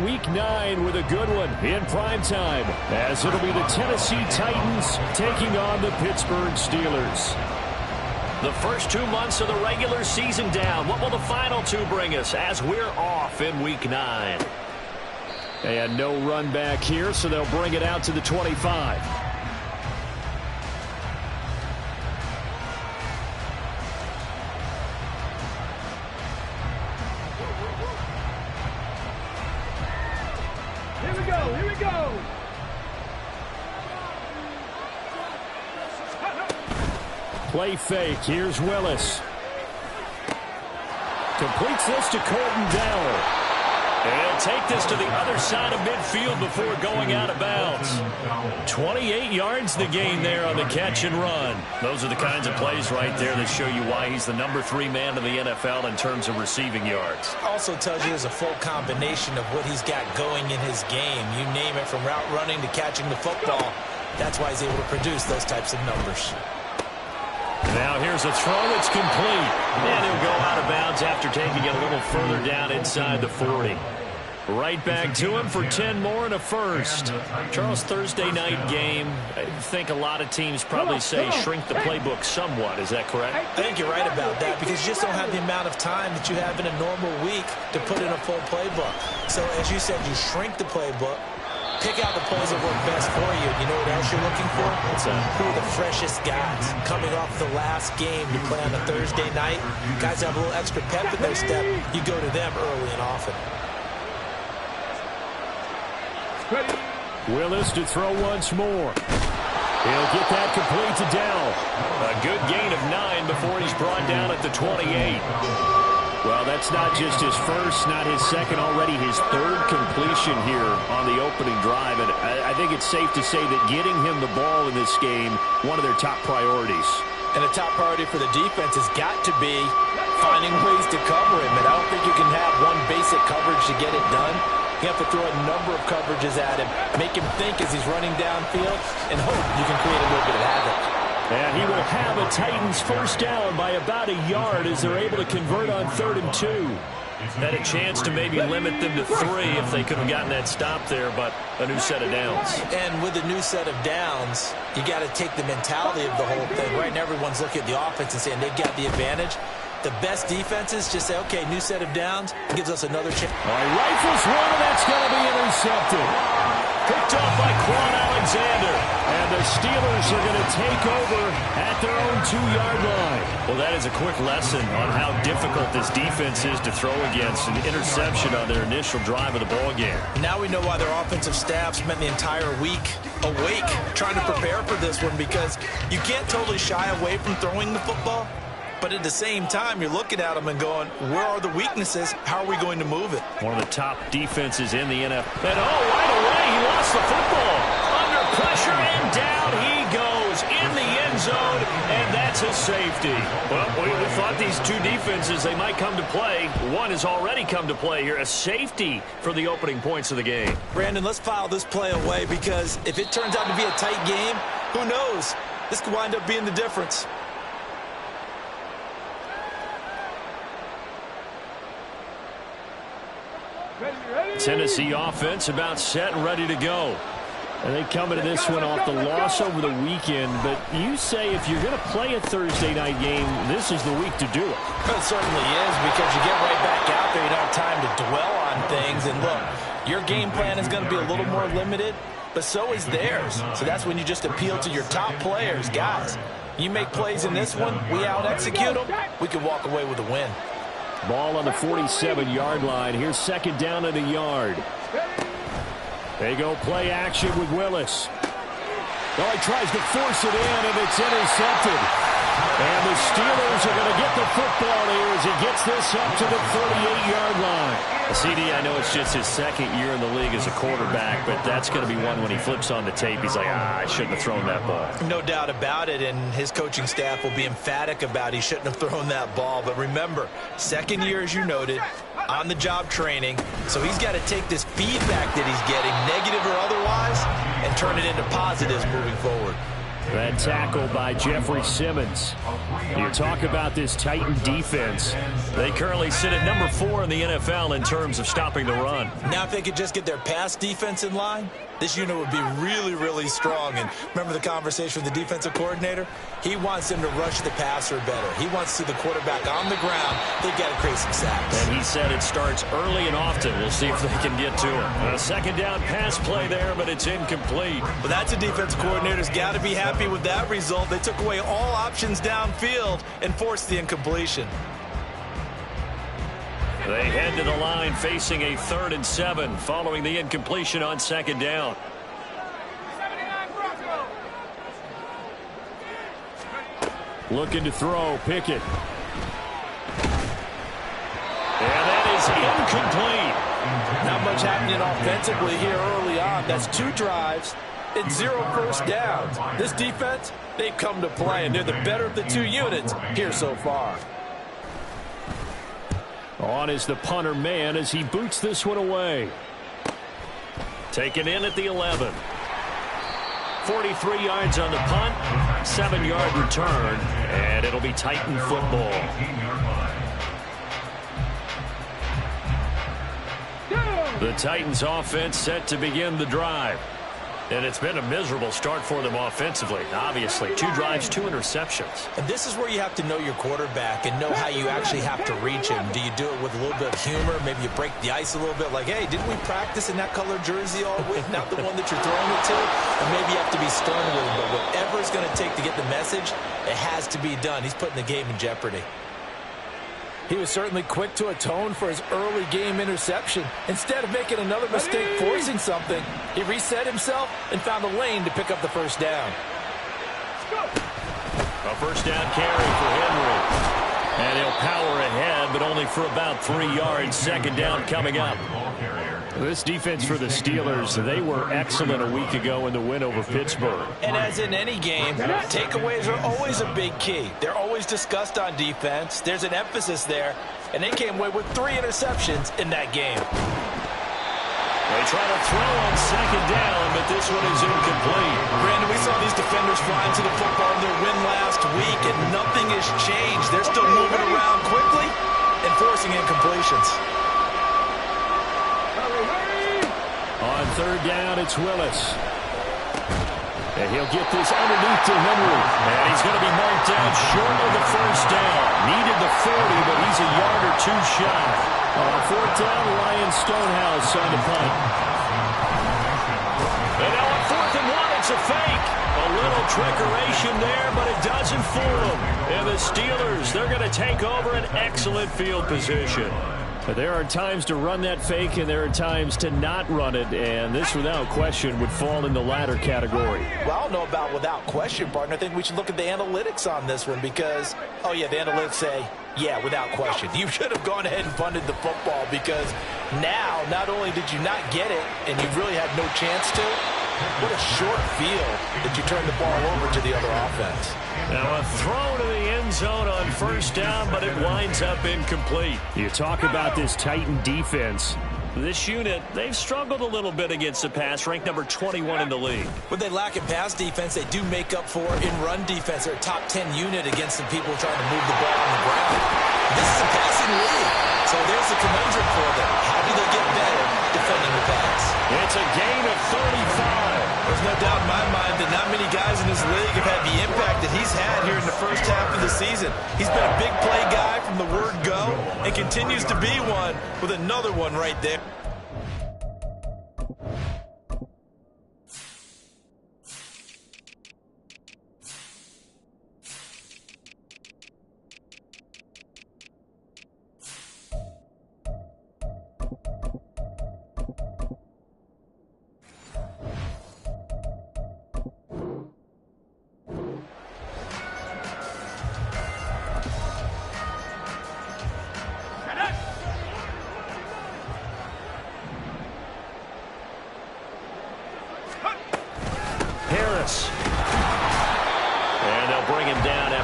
Week 9 with a good one in prime time, as it'll be the Tennessee Titans taking on the Pittsburgh Steelers. The first 2 months of the regular season down. What will the final 2 bring us as we're off in Week 9? And no run back here, so they'll bring it out to the 25. Here we go. Play fake. Here's Willis. Completes this to Colton Dowell. And take this to the other side of midfield before going out of bounds. 28 yards the gain there on the catch and run. Those are the kinds of plays right there that show you why he's the number 3 man in the NFL in terms of receiving yards. Also tells you there's a full combination of what he's got going in his game. You name it, from route running to catching the football. That's why he's able to produce those types of numbers. Now here's a throw that's complete. And he'll go out of bounds after taking it a little further down inside the 40. Right back to him for 10 more and a first. Charles, Thursday night game, I think a lot of teams probably say shrink the playbook somewhat. Is that correct? I think you're right about that, because you just don't have the amount of time that you have in a normal week to put in a full playbook. So as you said, you shrink the playbook. Pick out the plays that work best for you. You know what else you're looking for? Who are the freshest guys coming off the last game to play on a Thursday night? Guys have a little extra pep in their step. You go to them early and often. Willis to throw once more. He'll get that complete to Dowell. A good gain of 9 before he's brought down at the 28. Well, that's not just his first, not his second, already his 3rd completion here on the opening drive. And I think it's safe to say that getting him the ball in this game, one of their top priorities. And the top priority for the defense has got to be finding ways to cover him. And I don't think you can have one basic coverage to get it done. You have to throw a number of coverages at him, make him think as he's running downfield, and hope you can create a little bit of havoc. And he will have a Titans first down by about a yard as they're able to convert on 3rd and 2. Had a chance to maybe limit them to 3 if they could have gotten that stop there, but a new set of downs. And with a new set of downs, you got to take the mentality of the whole thing. Right now, everyone's looking at the offense and saying they've got the advantage. The best defenses just say, okay, new set of downs, gives us another chance. All right, rifles one, and that's going to be intercepted. Picked off by Quan Alexander. And the Steelers are going to take over at their own 2-yard line. Well, that is a quick lesson on how difficult this defense is to throw against. An interception on their initial drive of the ball game. Now we know why their offensive staff spent the entire week awake trying to prepare for this one, because you can't totally shy away from throwing the football. But at the same time, you're looking at them and going, where are the weaknesses? How are we going to move it? One of the top defenses in the NFL. And right away, he lost the football. Under pressure, and down he goes in the end zone, and that's a safety. Well, we thought these two defenses, they might come to play. One has already come to play here. A safety for the opening points of the game. Brandon, let's file this play away, because if it turns out to be a tight game, who knows? This could wind up being the difference. Tennessee offense about set and ready to go. And they come into this one off the loss over the weekend. But you say if you're going to play a Thursday night game, this is the week to do it. It certainly is, because you get right back out there. You don't have time to dwell on things. And look, your game plan is going to be a little more limited, but so is theirs. So that's when you just appeal to your top players. Guys, you make plays in this one, we out-execute them, we can walk away with a win. Ball on the 47-yard line. Here's second down at a yard. They go play action with Willis. Oh, he tries to force it in, and it's intercepted. And the Steelers are going to get the football here as he gets this up to the 38-yard line. CD, I know it's just his second year in the league as a quarterback, but that's going to be one when he flips on the tape. He's like, I shouldn't have thrown that ball. No doubt about it, and his coaching staff will be emphatic about he shouldn't have thrown that ball. But remember, second year, as you noted, on-the-job training, so he's got to take this feedback that he's getting, negative or otherwise, and turn it into positives moving forward. That tackle by Jeffrey Simmons. You talk about this Titan defense. They currently sit at number 4 in the NFL in terms of stopping the run. Now if they could just get their pass defense in line, this unit would be really, really strong. And remember the conversation with the defensive coordinator? He wants them to rush the passer better. He wants to see the quarterback on the ground. They've got to create some sacks. And he said it starts early and often. We'll see if they can get to him. A second down pass play there, but it's incomplete. Well, that's a defensive coordinator's got to be happy with that result. They took away all options downfield and forced the incompletion. They head to the line facing a 3rd and 7 following the incompletion on second down. Looking to throw, Pickett. And that is incomplete. Not much happening offensively here early on. That's 2 drives and 0 first downs. This defense, they've come to play, and they're the better of the 2 units here so far. On is the punter man as he boots this one away. Taken in at the 11. 43 yards on the punt, 7-yard return, and it'll be Titan football. The Titans offense set to begin the drive. And it's been a miserable start for them offensively. Obviously, 2 drives, 2 interceptions. And this is where you have to know your quarterback and know how you actually have to reach him. Do you do it with a little bit of humor? Maybe you break the ice a little bit like, hey, didn't we practice in that color jersey all week? Not the one that you're throwing it to? And maybe you have to be stern with him. But whatever it's going to take to get the message, it has to be done. He's putting the game in jeopardy. He was certainly quick to atone for his early game interception. Instead of making another mistake forcing something, he reset himself and found a lane to pick up the first down. A first down carry for Henry. And he'll power ahead, but only for about 3 yards. Second down coming up. This defense for the Steelers, they were excellent a week ago in the win over Pittsburgh. And as in any game, takeaways are always a big key. They're always discussed on defense. There's an emphasis there, and they came away with 3 interceptions in that game. They try to throw on second down, but this one is incomplete. Brandon, we saw these defenders flying to the football in their win last week, and nothing has changed. They're still moving around quickly and forcing incompletions. On third down, it's Willis. And he'll get this underneath to Henry. And he's going to be marked down short of the first down. Needed the 40, but he's a yard or 2 shy. On fourth down, Ryan Stonehouse on the punt. And now on 4th and 1, it's a fake. A little trickeration there, but it doesn't fool them. And the Steelers, they're going to take over an excellent field position. But there are times to run that fake, and there are times to not run it, and this, without question, would fall in the latter category. Well, I don't know about without question, partner. I think we should look at the analytics on this one because, oh, yeah, the analytics say, yeah, without question. You should have gone ahead and punted the football because now, not only did you not get it, and you really had no chance to, what a short field that you turned the ball over to the other offense. Now a throw to the end zone on first down, but it winds up incomplete. You talk about this Titan defense. This unit, they've struggled a little bit against the pass, ranked number 21 in the league. What they lack in pass defense, they do make up for in run defense. They're a top 10 unit against the people trying to move the ball on the ground. This is a passing league, so there's a conundrum for them. How do they get better defending the pass? It's a gain of 35. There's no doubt in my mind that not many guys in this league have had the impact that he's had here in the first half of the season. He's been a big play guy from the word go and continues to be one with another one right there.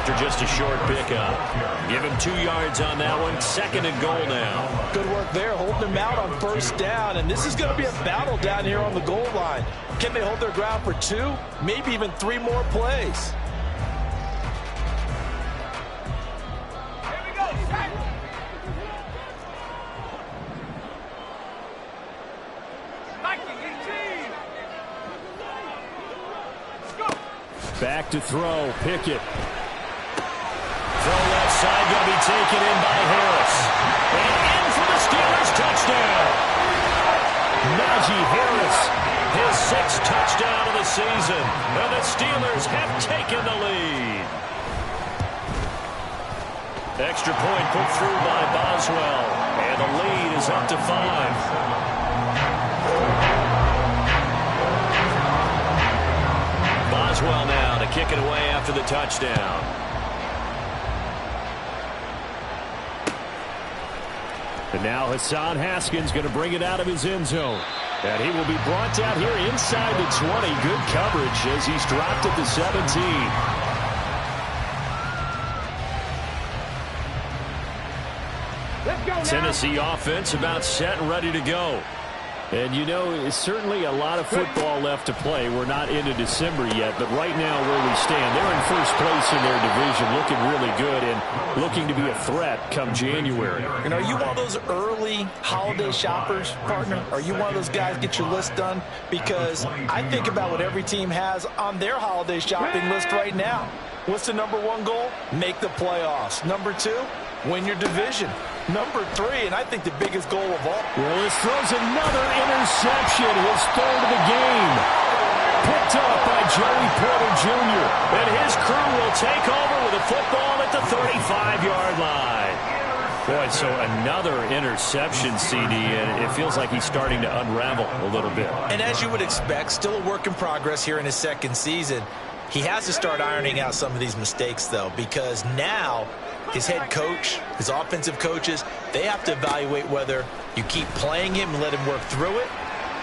after just a short pickup. Give him 2 yards on that one. 2nd and goal now. Good work there, holding him out on first down. And this is going to be a battle down here on the goal line. Can they hold their ground for 2, maybe even 3 more plays? Back to throw, Pickett. Throw left side, going to be taken in by Harris. And in for the Steelers touchdown. Najee Harris. His 6th touchdown of the season. And the Steelers have taken the lead. Extra point put through by Boswell. And the lead is up to 5. Boswell now to kick it away after the touchdown. And now Hassan Haskins going to bring it out of his end zone. And he will be brought down here inside the 20. Good coverage as he's dropped at the 17. Tennessee offense about set and ready to go. And, you know, it's certainly a lot of football left to play. We're not into December yet, but right now where we stand, they're in first place in their division, looking really good and looking to be a threat come January. And are you one of those early holiday shoppers, partner? Are you one of those guys get your list done? Because I think about what every team has on their holiday shopping list right now. What's the number 1 goal? Make the playoffs. Number 2, win your division. Number 3, and I think the biggest goal of all. Willis throws another interception, his 3rd of the game. Picked up by Joey Porter Jr. And his crew will take over with a football at the 35-yard line. Boy, so another interception, CD, and it feels like he's starting to unravel a little bit. And as you would expect, still a work in progress here in his 2nd season. He has to start ironing out some of these mistakes, though, because now his head coach, his offensive coaches, they have to evaluate whether you keep playing him and let him work through it,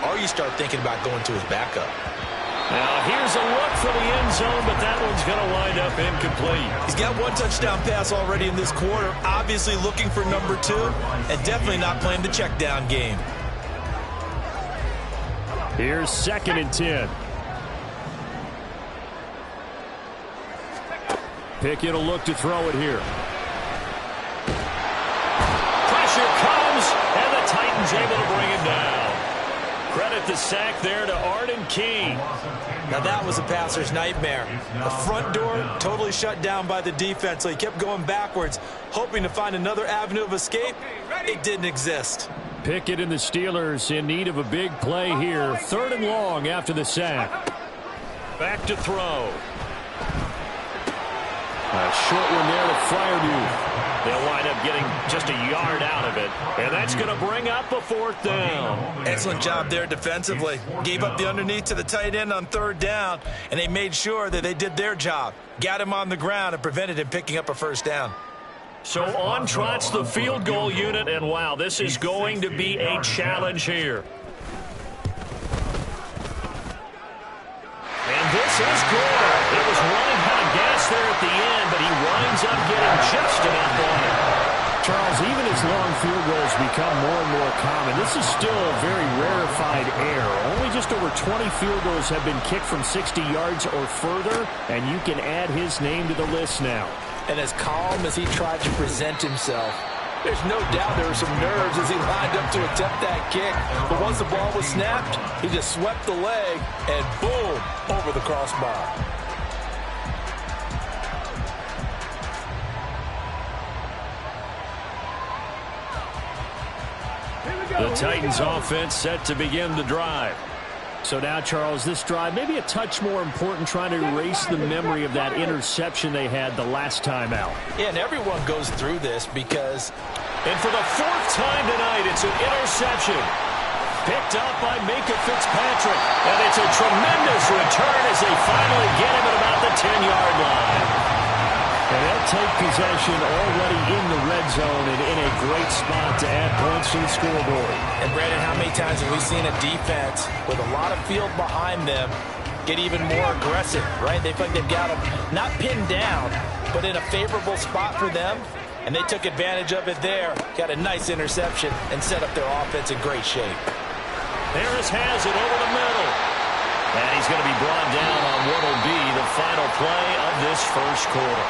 or you start thinking about going to his backup. Now, here's a look for the end zone, but that one's going to wind up incomplete. He's got 1 touchdown pass already in this quarter, obviously looking for number 2, and definitely not playing the check down game. Here's 2nd and 10. Pickett will look to throw it here. Pressure comes, and the Titans able to bring him down. Credit the sack there to Arden Key. Now that was a passer's nightmare. The front door totally shut down by the defense, so he kept going backwards, hoping to find another avenue of escape. It didn't exist. Pickett and the Steelers in need of a big play here. 3rd and long after the sack. Back to throw. A short one there to Fryermuth. They'll wind up getting just a yard out of it, and that's going to bring up a 4th down. Excellent job there defensively. Gave up the underneath to the tight end on 3rd down, and they made sure that they did their job. Got him on the ground and prevented him picking up a 1st down. So on trots the field goal unit, and wow, this is going to be a challenge here. And this is good. It was running out of gas there at the end, but he winds up getting just enough on it. Charles, even as long field goals become more and more common, this is still a very rarefied air. Only just over 20 field goals have been kicked from 60 yards or further, and you can add his name to the list now. And as calm as he tried to present himself, there's no doubt there were some nerves as he lined up to attempt that kick. But once the ball was snapped, he just swept the leg and boom, over the crossbar. The Titans offense set to begin the drive. So now, Charles, this drive maybe a touch more important, trying to erase the memory of that interception they had the last time out. Yeah, and everyone goes through this because... And for the 4th time tonight, it's an interception. Picked up by Minka Fitzpatrick. And it's a tremendous return as they finally get him at about the 10-yard line. And they'll take possession already in the red zone and in a great spot to add points to the scoreboard. And, Brandon, how many times have we seen a defense with a lot of field behind them get even more aggressive, right? They feel like they've got them not pinned down, but in a favorable spot for them, and they took advantage of it there. Got a nice interception and set up their offense in great shape. Harris has it over the middle. And he's going to be brought down on what will be the final play of this first quarter.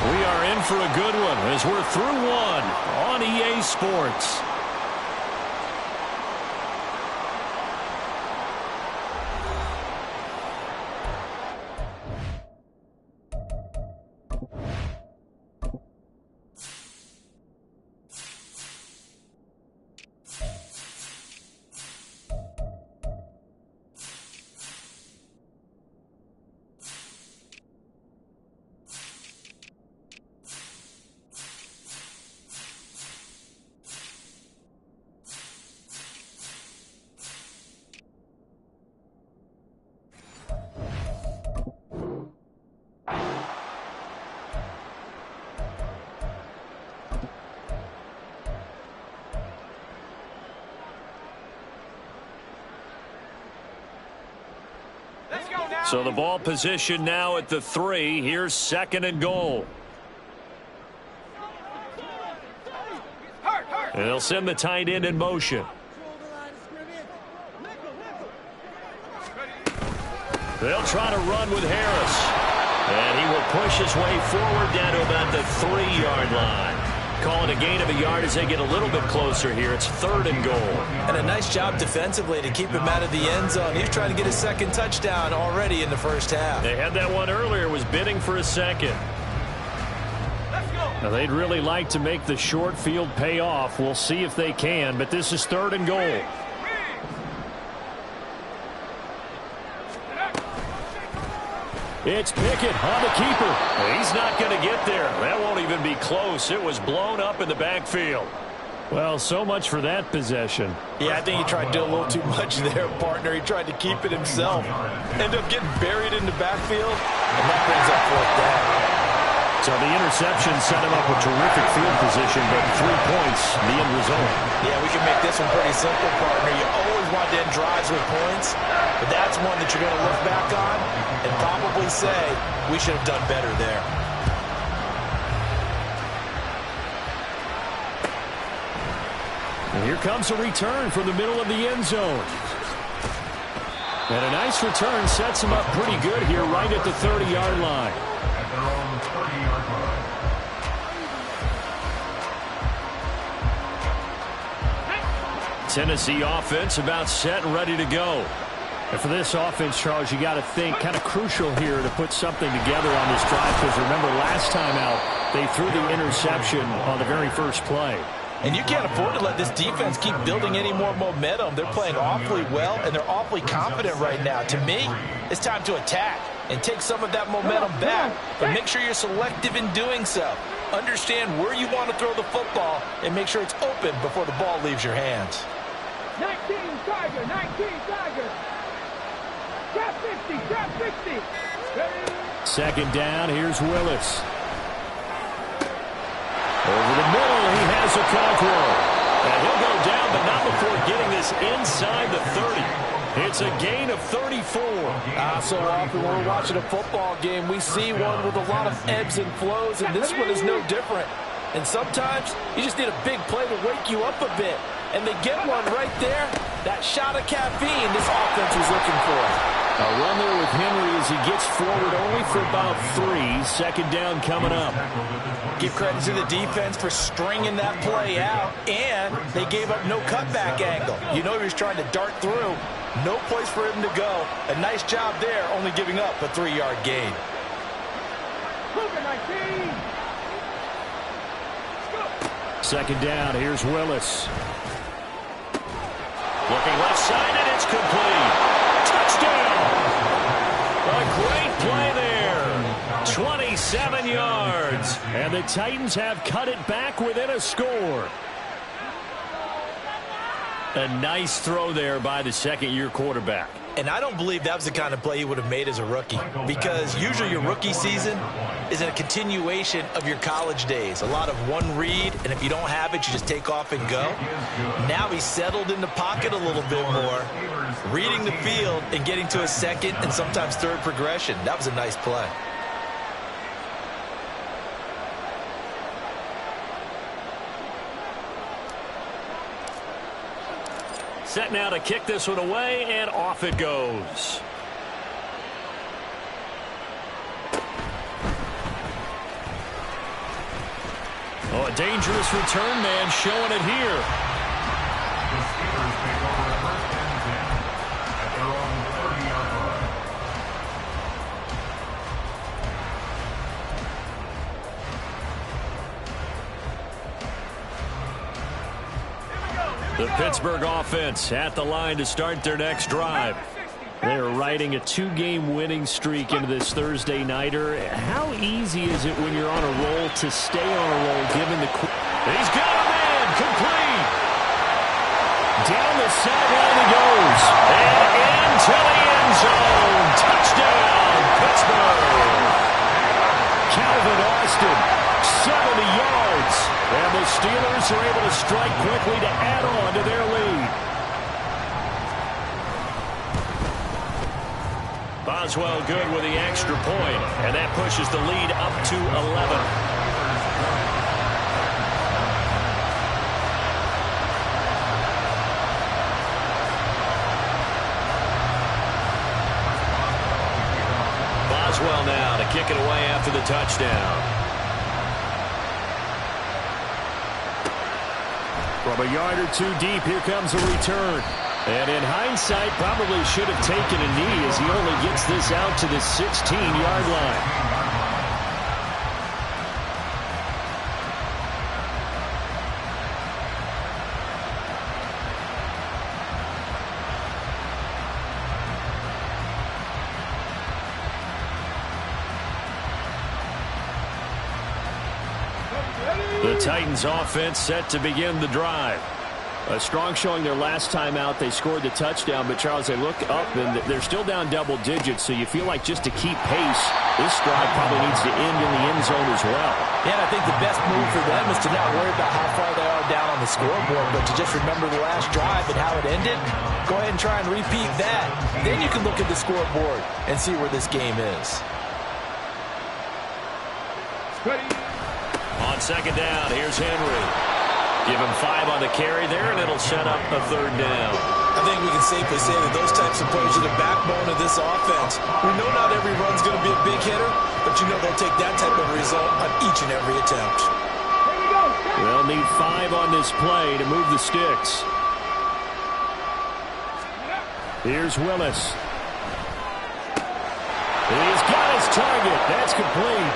We are in for a good one as we're through one on EA Sports. So the ball position now at the 3. Here's 2nd and goal. And they'll send the tight end in motion. They'll try to run with Harris. And he will push his way forward down to about the 3-yard line. Calling a gain of a yard as they get a little bit closer here. It's 3rd and goal. And a nice job defensively to keep him out of the end zone. He's trying to get his 2nd touchdown already in the first half. They had that one earlier, was bidding for a 2nd. Now they'd really like to make the short field pay off. We'll see if they can, but this is 3rd and goal. It's Pickett on the keeper. He's not going to get there. That won't even be close. It was blown up in the backfield. Well, so much for that possession. Yeah, I think he tried to do a little too much there, partner. He tried to keep it himself. Ended up getting buried in the backfield, and that brings up 4th down. So the interception set him up with terrific field position, but 3 points, the end result. Yeah, we can make this one pretty simple, partner. You always want to end drives with points, but that's one that you're going to look back on and probably say, we should have done better there. And here comes a return from the middle of the end zone. And a nice return sets him up pretty good here right at the 30-yard line. Tennessee offense about set and ready to go. And for this offense, Charles, you got to think kind of crucial here to put something together on this drive, because remember last time out they threw the interception on the very first play. And you can't afford to let this defense keep building any more momentum. They're playing awfully well, and they're awfully confident right now. To me, it's time to attack and take some of that momentum back, but make sure you're selective in doing so. Understand where you want to throw the football and make sure it's open before the ball leaves your hands. 19 Tiger, 19 Tiger. Trap 50, trap 60. 2nd down, here's Willis. Over the middle, he has a control. And he'll go down, but not before getting this inside the 30. It's a gain of 34. So often when we're watching a football game, we see one with a lot of ebbs and flows, and this one is no different. And sometimes you just need a big play to wake you up a bit. And they get one right there. That shot of caffeine this offense was looking for. A run there with Henry as he gets forward only for about 3. 2nd down coming up. Give credit to the defense for stringing that play out, and they gave up no cutback angle. You know he was trying to dart through. No place for him to go. A nice job there, only giving up a 3-yard gain. 2nd down, here's Willis. Looking left side, and it's complete. Touchdown! A great play there. 27 yards. And the Titans have cut it back within a score. A nice throw there by the second-year quarterback. And I don't believe that was the kind of play he would have made as a rookie, because usually your rookie season is a continuation of your college days. A lot of one read, and if you don't have it, you just take off and go. Now he's settled in the pocket a little bit more, reading the field and getting to a second and sometimes third progression. That was a nice play. Set now to kick this one away, and off it goes. Oh, a dangerous return man showing it here. The Steelers take over first and 10 at their own 30-yard line. The Pittsburgh offense at the line to start their next drive. They're riding a two-game winning streak into this Thursday nighter. How easy is it when you're on a roll to stay on a roll given the... He's got a man, complete. Down the sideline he goes. And into the end zone. Touchdown, Pittsburgh. Calvin Austin, 70 yards. And the Steelers are able to strike quickly to add on to their lead. Boswell good with the extra point, and that pushes the lead up to 11. Boswell now to kick it away after the touchdown. From a yard or two deep, here comes a return. And in hindsight, probably should have taken a knee as he only gets this out to the 16-yard line. The Titans offense set to begin the drive. A strong showing their last time out. They scored the touchdown, but Charles, they look up and they're still down double digits, so you feel like just to keep pace, this drive probably needs to end in the end zone as well. Yeah, and I think the best move for them is to not worry about how far they are down on the scoreboard, but to just remember the last drive and how it ended. Go ahead and try and repeat that. Then you can look at the scoreboard and see where this game is. On second down, here's Henry. Give him 5 on the carry there, and it'll set up a third down. I think we can safely say that those types of plays are the backbone of this offense. We know not every run's going to be a big hitter, but you know they'll take that type of result on each and every attempt. They'll need 5 on this play to move the sticks. Here's Willis. He's got his target. That's complete.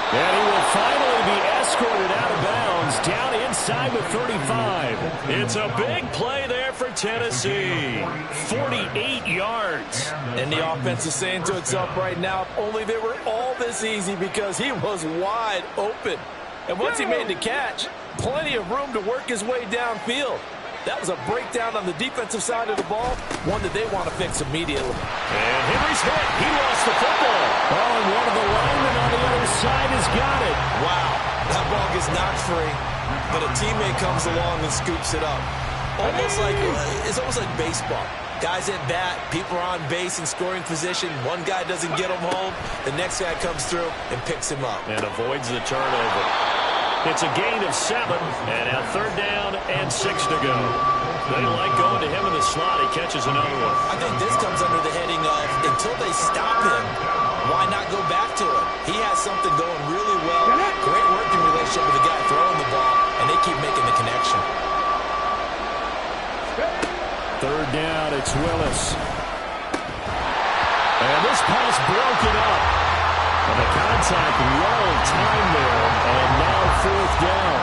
And he will finally be escorted out of bounds down inside the 35. It's a big play there for Tennessee. 48 yards. And the offense is saying to itself right now, if only they were all this easy, because he was wide open. And once he made the catch, plenty of room to work his way downfield. That was a breakdown on the defensive side of the ball, one that they want to fix immediately. And Henry's hit. He lost the football. Oh, and one of the linemen on the other side has got it. Wow, that ball gets knocked free, but a teammate comes along and scoops it up. It's almost like baseball. Guys at bat, people are on base in scoring position. One guy doesn't get him home. The next guy comes through and picks him up. And avoids the turnover. It's a gain of 7, and now third down and 6 to go. They like going to him in the slot. He catches another one. I think this comes under the heading of, until they stop him, why not go back to him? He has something going really well. Great working relationship with the guy throwing the ball, and they keep making the connection. Third down, it's Willis. And this pass broken up. And the contact well timed there, and now fourth down.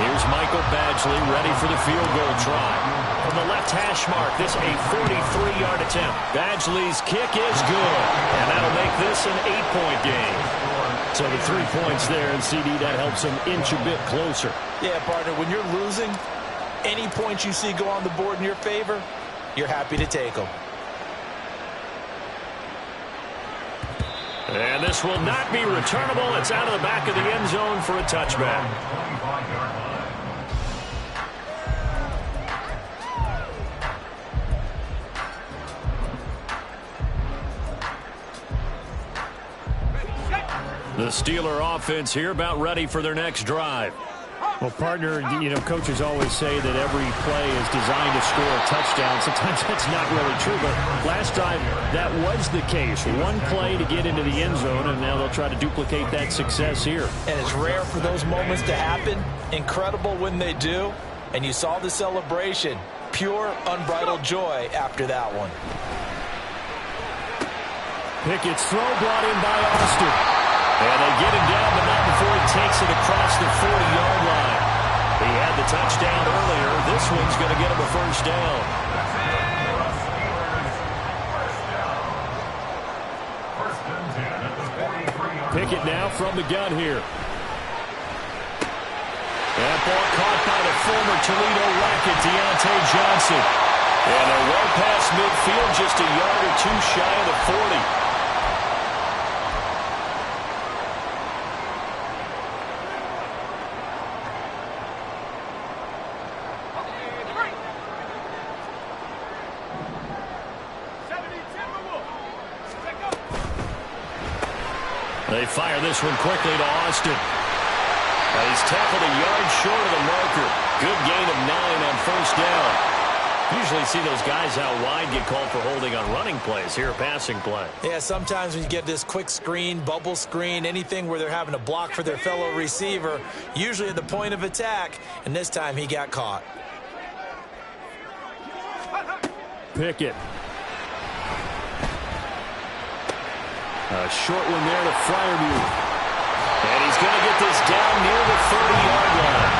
Here's Michael Badgley ready for the field goal try. From the left hash mark, this a 43-yard attempt. Badgley's kick is good, and that'll make this an 8-point game. So the 3 points there, and CD, that helps him inch a bit closer. Yeah, partner, when you're losing, Any points you see go on the board in your favor, you're happy to take them. And this will not be returnable. It's out of the back of the end zone for a touchback. 25-yard line. The Steeler offense here about ready for their next drive. Well, partner, you know, coaches always say that every play is designed to score a touchdown. Sometimes that's not really true, but last time that was the case. One play to get into the end zone, and now they'll try to duplicate that success here. And it's rare for those moments to happen. Incredible when they do. And you saw the celebration. Pure, unbridled joy after that one. Pickett's throw brought in by Austin. And they get him down, but not before he takes it across the 40-yard line. He had the touchdown earlier. This one's going to get him a first down. Pickett now from the gun here. That ball caught by the former Toledo Rocket, Deontay Johnson. And they're well past midfield, just a yard or two shy of the 40. They fire this one quickly to Austin. He's tackled a yard short of the marker. Good gain of 9 on first down. Usually see those guys out wide get called for holding on running plays. Here, a passing play. Yeah, sometimes when you get this quick screen, bubble screen, anything where they're having to block for their fellow receiver, usually at the point of attack, and this time he got caught. Pickett. A short one there to Fryermuth. And he's going to get this down near the 30-yard line.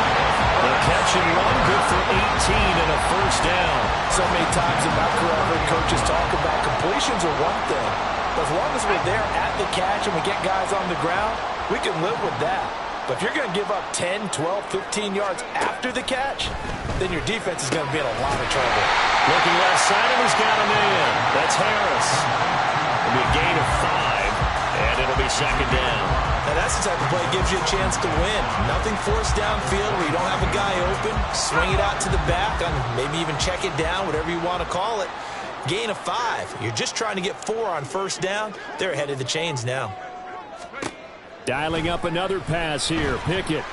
The catch and run, good for 18 and a first down. So many times in my career I've heard coaches talk about completions are one thing. But as long as we're there at the catch and we get guys on the ground, we can live with that. But if you're going to give up 10, 12, 15 yards after the catch, then your defense is going to be in a lot of trouble. Looking left side, and he's got him in. That's Harris. It'll be a gain of 5, and it'll be second down. Now that's the type of play that gives you a chance to win. Nothing forced downfield where you don't have a guy open. Swing it out to the back, and maybe even check it down, whatever you want to call it. Gain of 5. You're just trying to get 4 on first down. They're ahead of the chains now. Dialing up another pass here. Pickett. A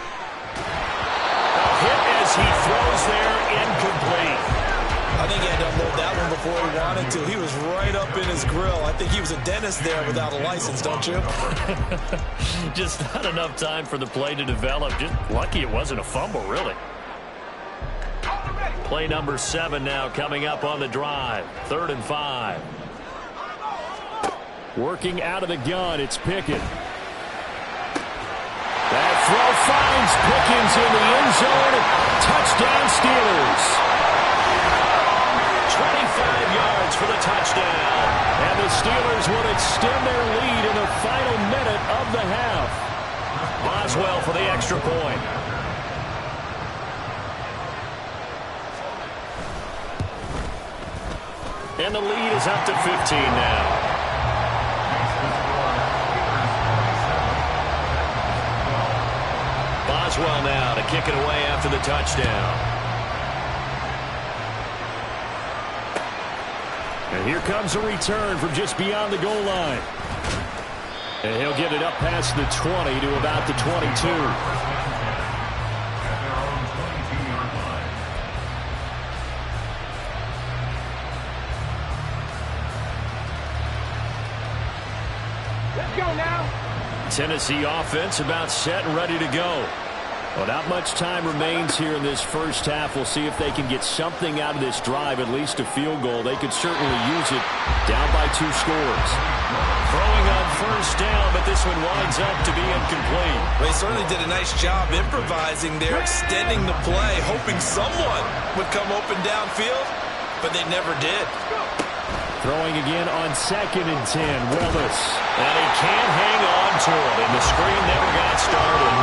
hit as he throws there, incomplete. I think he had to unload that one before he wanted to. He was right up in his grill. I think he was a dentist there without a license, don't you? Just not enough time for the play to develop. Just lucky it wasn't a fumble, really. Play number 7 now coming up on the drive. 3rd and 5. Working out of the gun, it's Pickett. That throw finds Pickens in the end zone. Touchdown Steelers. 25 yards for the touchdown. And the Steelers would extend their lead in the final minute of the half. Boswell for the extra point. And the lead is up to 15 now. Boswell now to kick it away after the touchdown. And here comes a return from just beyond the goal line. And he'll get it up past the 20 to about the 22. Let's go now. Tennessee offense about set and ready to go. Well, not much time remains here in this first half. We'll see if they can get something out of this drive, at least a field goal. They could certainly use it down by 2 scores. Throwing on first down, but this one winds up to be incomplete. They certainly did a nice job improvising there, extending the play, hoping someone would come open downfield, but they never did. Throwing again on 2nd and 10, Willis. And he can't hang on to it, and the screen never got started.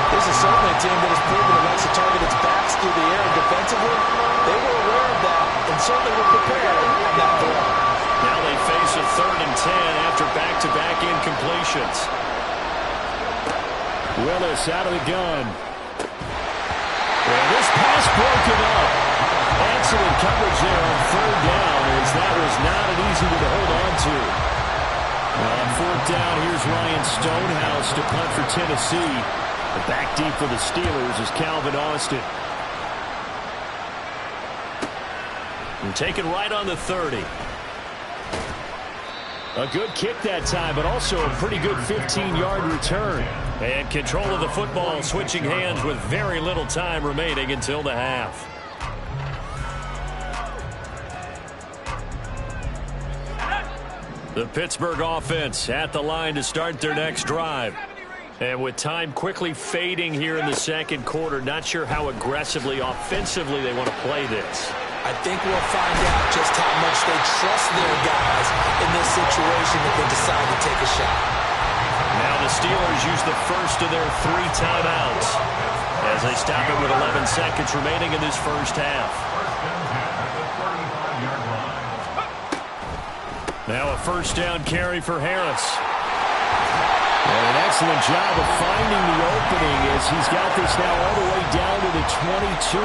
This is certainly a team that has proven it likes to target its backs threats through the air defensively, they were aware of that and certainly were prepared on that throw. Now they face a 3rd and 10 after back-to-back incompletions. Willis out of the gun. And this pass broken up. Excellent coverage there on 3rd down, as that was not an easy one to hold on to. On 4th down, here's Ryan Stonehouse to punt for Tennessee. The back deep for the Steelers is Calvin Austin. And taken right on the 30. A good kick that time, but also a pretty good 15-yard return. And control of the football, switching hands with very little time remaining until the half. The Pittsburgh offense at the line to start their next drive. And with time quickly fading here in the second quarter, not sure how aggressively, offensively they want to play this. I think we'll find out just how much they trust their guys in this situation if they decide to take a shot. Now the Steelers use the first of their 3 timeouts as they stop it with 11 seconds remaining in this first half. Now a 1st down carry for Harris. And an excellent job of finding the opening as he's got this now all the way down to the 22.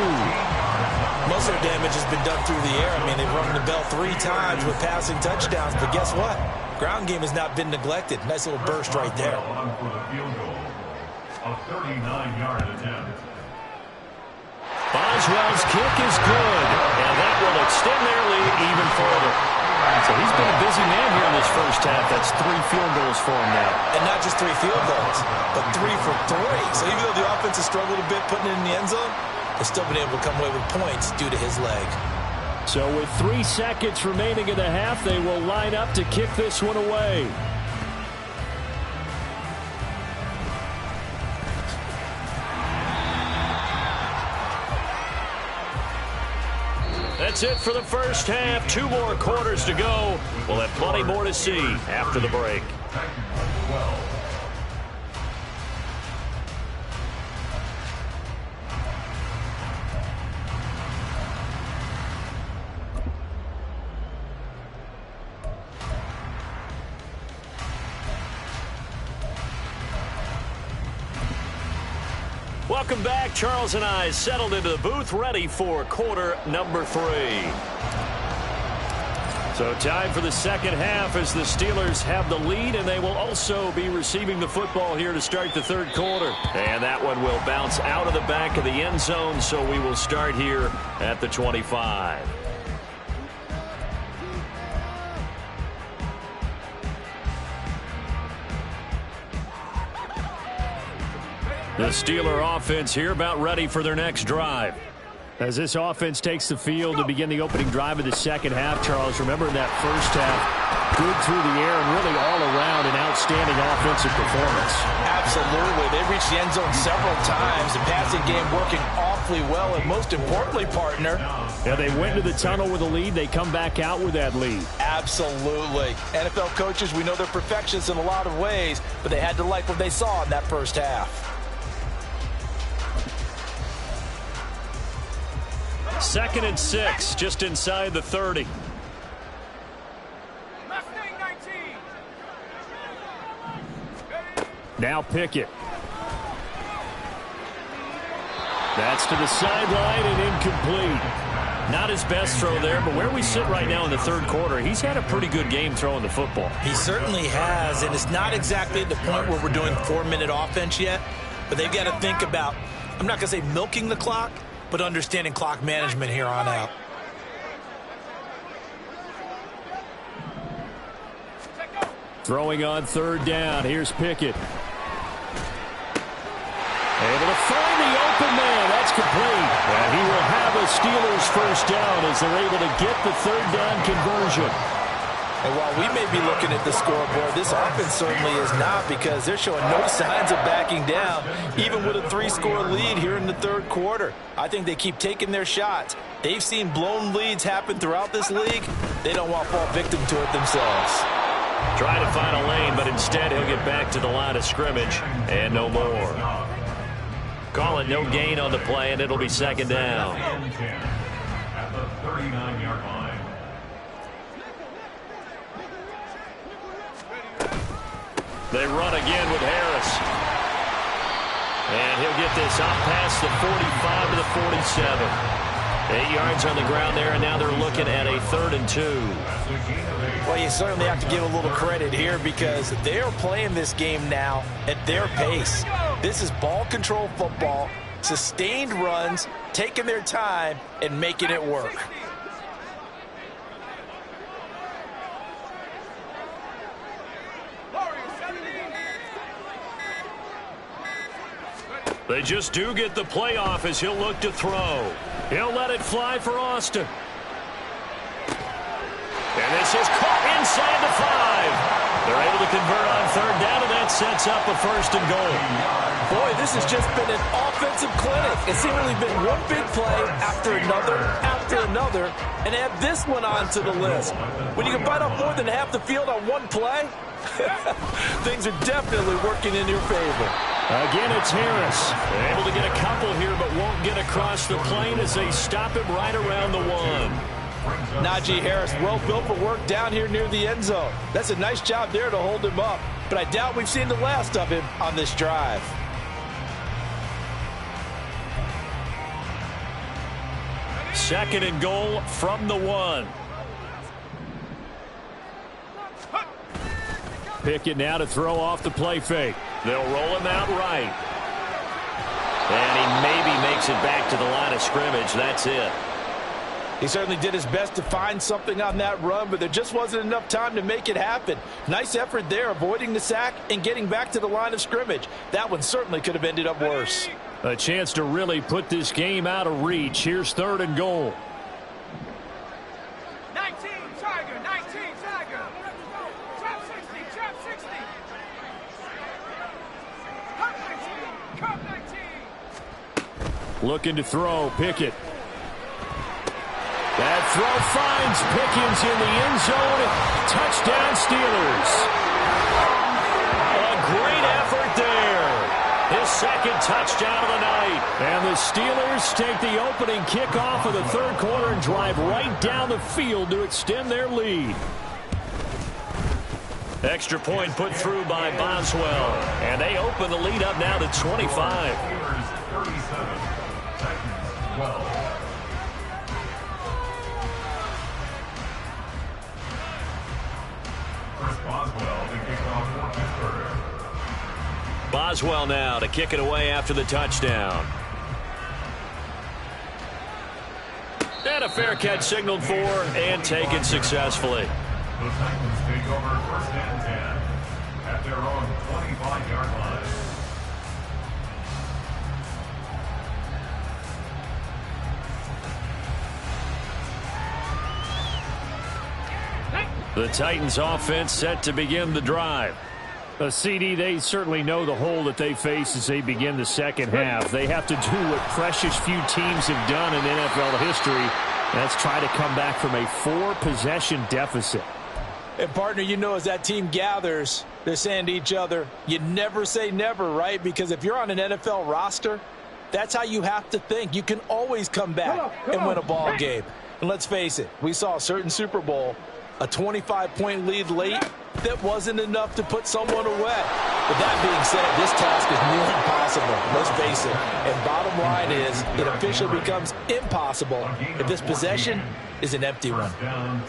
Most of the damage has been done through the air. I mean, they've rung the bell 3 times with passing touchdowns, but guess what? Ground game has not been neglected. Nice little burst right there. For the field goal, a 39-yard attempt. Boswell's kick is good, and that will extend their lead even further. So he's been a busy man here in this first half. That's 3 field goals for him now. And not just 3 field goals, but 3 for 3. So even though the offense has struggled a bit putting it in the end zone, they've still been able to come away with points due to his leg. So with 3 seconds remaining in the half, they will line up to kick this one away. That's it for the first half. 2 more quarters to go. We'll have plenty more to see after the break. Welcome back. Charles and I settled into the booth, ready for quarter number 3. So time for the second half as the Steelers have the lead, and they will also be receiving the football here to start the 3rd quarter. And that one will bounce out of the back of the end zone, so we will start here at the 25. The Steeler offense here about ready for their next drive. As this offense takes the field to begin the opening drive of the second half, Charles, remember in that first half, good through the air and really all around an outstanding offensive performance. Absolutely. They reached the end zone several times. The passing game working awfully well, and most importantly, partner. Yeah, they went to the tunnel with a lead. They come back out with that lead. Absolutely. NFL coaches, we know they're perfectionists in a lot of ways, but they had to like what they saw in that first half. 2nd and 6, just inside the 30. Now Pickett. That's to the sideline and incomplete. Not his best throw there, but where we sit right now in the 3rd quarter, he's had a pretty good game throwing the football. He certainly has, and it's not exactly at the point where we're doing 4-minute offense yet, but they've got to think about, I'm not going to say milking the clock, but understanding clock management here on out. Throwing on 3rd down. Here's Pickett. Able to find the open man. That's complete. And he will have a Steelers first down as they're able to get the 3rd down conversion. And while we may be looking at the scoreboard, this offense certainly is not, because they're showing no signs of backing down, even with a 3-score lead here in the 3rd quarter. I think they keep taking their shots. They've seen blown leads happen throughout this league. They don't want to fall victim to it themselves. Try to find a lane, but instead he'll get back to the line of scrimmage and no more. Call it no gain on the play, and it'll be second down. And 10 at the 39-yard line. They run again with Harris. And he'll get this up past the 45 to the 47. 8 yards on the ground there, and now they're looking at a 3rd and 2. Well, you certainly have to give a little credit here because they're playing this game now at their pace. This is ball control football, sustained runs, taking their time, and making it work. They just do get the playoff as he'll look to throw. He'll let it fly for Austin. And this is caught inside the 5. They're able to convert on 3rd down, and that sets up a 1st and goal. Boy, this has just been an offensive clinic. It's seemingly been one big play after another, and add this one onto the list. When you can bite off more than half the field on one play, things are definitely working in your favor. Again, it's Harris. They're able to get a couple here, but won't get across the plane as they stop him right around the 1. Najee Harris, well built for work down here near the end zone. That's a nice job there to hold him up, but I doubt we've seen the last of him on this drive. Second and goal from the 1. Pickett now to throw off the play fake. They'll roll him out right. And he maybe makes it back to the line of scrimmage. That's it. He certainly did his best to find something on that run, but there just wasn't enough time to make it happen. Nice effort there, avoiding the sack and getting back to the line of scrimmage. That one certainly could have ended up worse. A chance to really put this game out of reach. Here's 3rd and goal. 19, Tiger, 19, Tiger. Trap 60, trap 60. Cup 19, Looking to throw, Pickett. That throw finds Pickens in the end zone. Touchdown, Steelers. A great effort there. His 2nd touchdown of the night. And the Steelers take the opening kickoff of the 3rd quarter and drive right down the field to extend their lead. Extra point put through by Boswell. And they open the lead up now to 25. Steelers 37, Titans 12. Boswell to kick off for Pittsburgh. Boswell now to kick it away after the touchdown. And a fair catch signaled for and taken successfully. The Titans take over 1st and 10 at their own 25-yard line. The Titans offense set to begin the drive. CD, they certainly know the hole that they face as they begin the second half. They have to do what precious few teams have done in NFL history. That's try to come back from a 4-possession deficit. And, partner, you know, as that team gathers, they're saying to each other, you never say never, right? Because if you're on an NFL roster, that's how you have to think. You can always come back and win a ball game. And let's face it, we saw a certain Super Bowl, a 25-point lead late, that wasn't enough to put someone away. But that being said, this task is nearly impossible. Let's face it. And bottom line is, it officially becomes impossible if this possession is an empty one.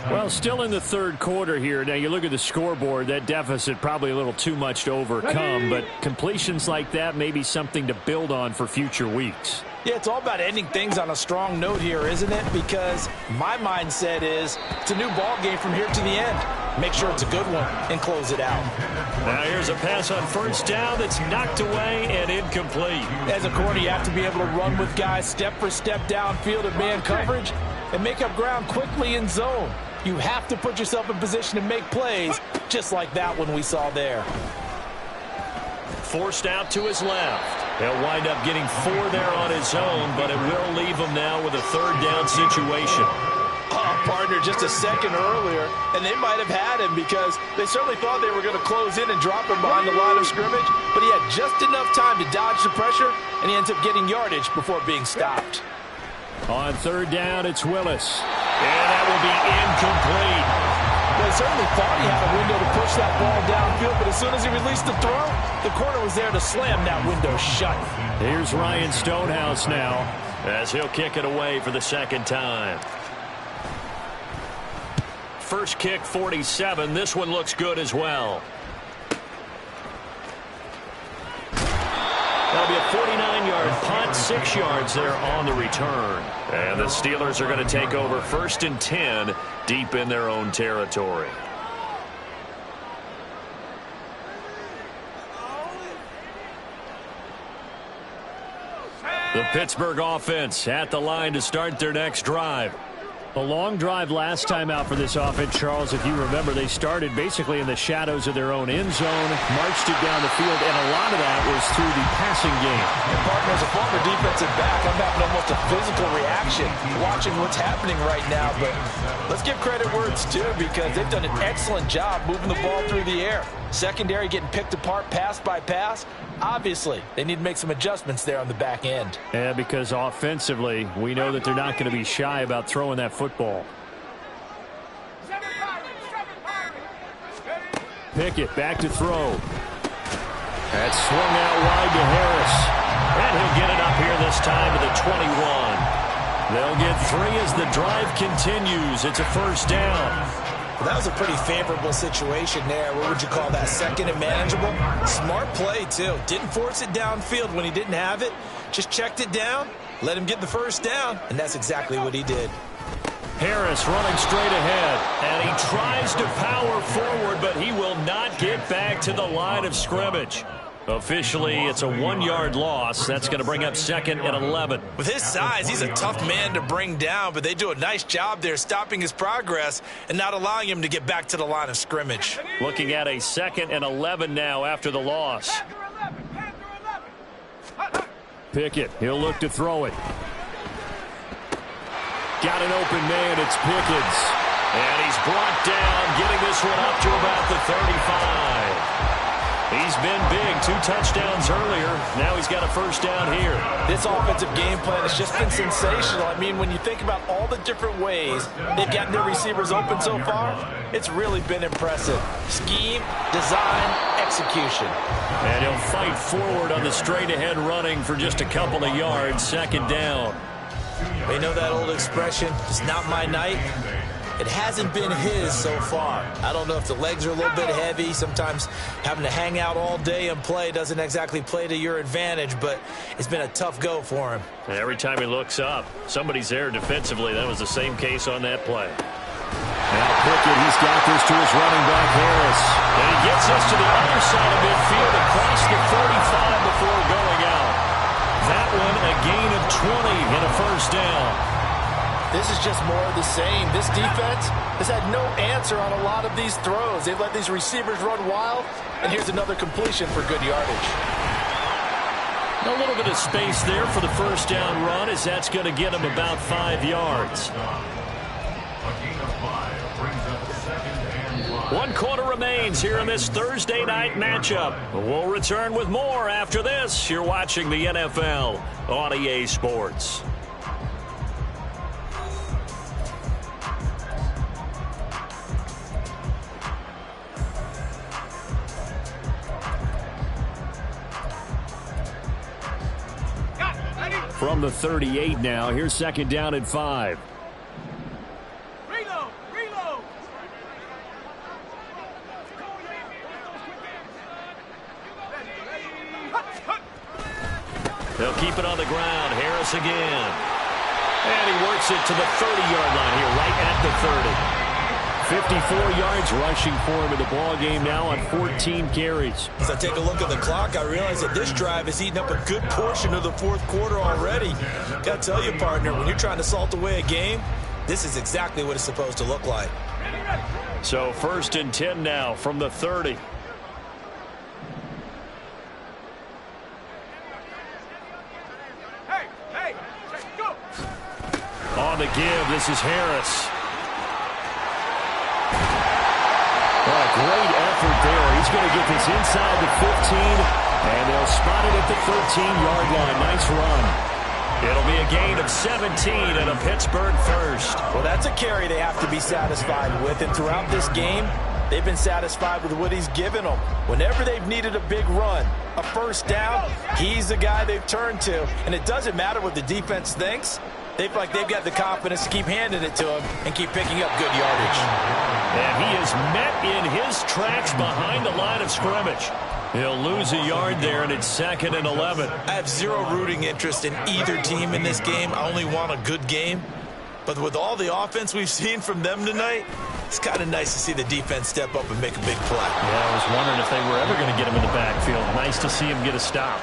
Well, still in the 3rd quarter here. Now, you look at the scoreboard, that deficit probably a little too much to overcome. But completions like that may be something to build on for future weeks. Yeah, it's all about ending things on a strong note here, isn't it? Because my mindset is it's a new ball game from here to the end. Make sure it's a good one and close it out. Now here's a pass on 1st down that's knocked away and incomplete. As a corner, you have to be able to run with guys step for step downfield in man coverage and make up ground quickly in zone. You have to put yourself in position to make plays just like that one we saw there. Forced out to his left. He'll wind up getting 4 there on his own, but it will leave him now with a 3rd down situation. Oh, partner, just a second earlier, and they might have had him because they certainly thought they were going to close in and drop him behind the line of scrimmage, but he had just enough time to dodge the pressure, and he ends up getting yardage before being stopped. On third down, it's Willis. And that will be incomplete. Well, he certainly thought he had a window to push that ball downfield, but as soon as he released the throw, the corner was there to slam that window shut. Here's Ryan Stonehouse now, as he'll kick it away for the second time. First kick, 47. This one looks good as well. That'll be a 49-yard punt, 6 yards there on the return. And the Steelers are going to take over 1st and 10 deep in their own territory. the Pittsburgh offense at the line to start their next drive. A long drive last time out for this offense, Charles. If you remember, they started basically in the shadows of their own end zone, marched it down the field, and a lot of that was through the passing game. And partner, as a former defensive back, I'm having almost a physical reaction watching what's happening right now. But let's give credit where it's due, because they've done an excellent job moving the ball through the air. Secondary getting picked apart pass by pass. Obviously, they need to make some adjustments there on the back end. Yeah, because offensively, we know that they're not going to be shy about throwing that football. Pickett back to throw. That's swung out wide to Harris. And he'll get it up here this time to the 21. They'll get 3 as the drive continues. It's a first down. Well, that was a pretty favorable situation there. What would you call that? Second and manageable? Smart play, too. Didn't force it downfield when he didn't have it. Just checked it down, let him get the first down, and that's exactly what he did. Harris running straight ahead, and he tries to power forward, but he will not get back to the line of scrimmage. Officially, it's a 1-yard loss. That's going to bring up 2nd and 11. With his size, he's a tough man to bring down, but they do a nice job there stopping his progress and not allowing him to get back to the line of scrimmage. Looking at a 2nd and 11 now after the loss. Pickett, he'll look to throw it. Got an open man, it's Pickens. And he's brought down, getting this one up to about the 35. He's been big, 2 touchdowns earlier. Now he's got a first down here. This offensive game plan has just been sensational. I mean, when you think about all the different ways they've gotten their receivers open so far, it's really been impressive. Scheme, design, execution. And he'll fight forward on the straight-ahead running for just a couple of yards, 2nd down. You know that old expression, it's not my night? It hasn't been his so far. I don't know if the legs are a little bit heavy. Sometimes having to hang out all day and play doesn't exactly play to your advantage, but it's been a tough go for him. Every time he looks up, somebody's there defensively. That was the same case on that play. Now Pickett, he's got this to his running back, Harris. And he gets this to the other side of midfield across the 45 before going out. That one a gain of 20 and a first down. This is just more of the same. This defense has had no answer on a lot of these throws. They've let these receivers run wild, and here's another completion for good yardage. A little bit of space there for the first down run, as that's going to get him about 5 yards. 1 quarter remains here in this Thursday night matchup. We'll return with more after this. You're watching the NFL on EA Sports. From the 38 now, here's 2nd down and 5. Reload! Reload! They'll keep it on the ground. Harris again. And he works it to the 30-yard line here, right at the 30. 54 yards rushing for him in the ball game now on 14 carries. As I take a look at the clock, I realize that this drive has eaten up a good portion of the 4th quarter already. Got to tell you, partner, when you're trying to salt away a game, this is exactly what it's supposed to look like. So 1st and 10 now from the 30. Hey! Hey! Go! On the give, this is Harris. going to get this inside the 15, and they'll spot it at the 13-yard line. Nice run. It'll be a gain of 17 and a Pittsburgh first. Well, that's a carry they have to be satisfied with, and throughout this game, they've been satisfied with what he's given them. Whenever they've needed a big run, a first down, he's the guy they've turned to. And it doesn't matter what the defense thinks. They've got the confidence to keep handing it to him and keep picking up good yardage. And he is met in his tracks behind the line of scrimmage. He'll lose a yard there, and it's 2nd and 11. I have zero rooting interest in either team in this game. I only want a good game. But with all the offense we've seen from them tonight, it's kind of nice to see the defense step up and make a big play. Yeah, I was wondering if they were ever going to get him in the backfield. Nice to see him get a stop.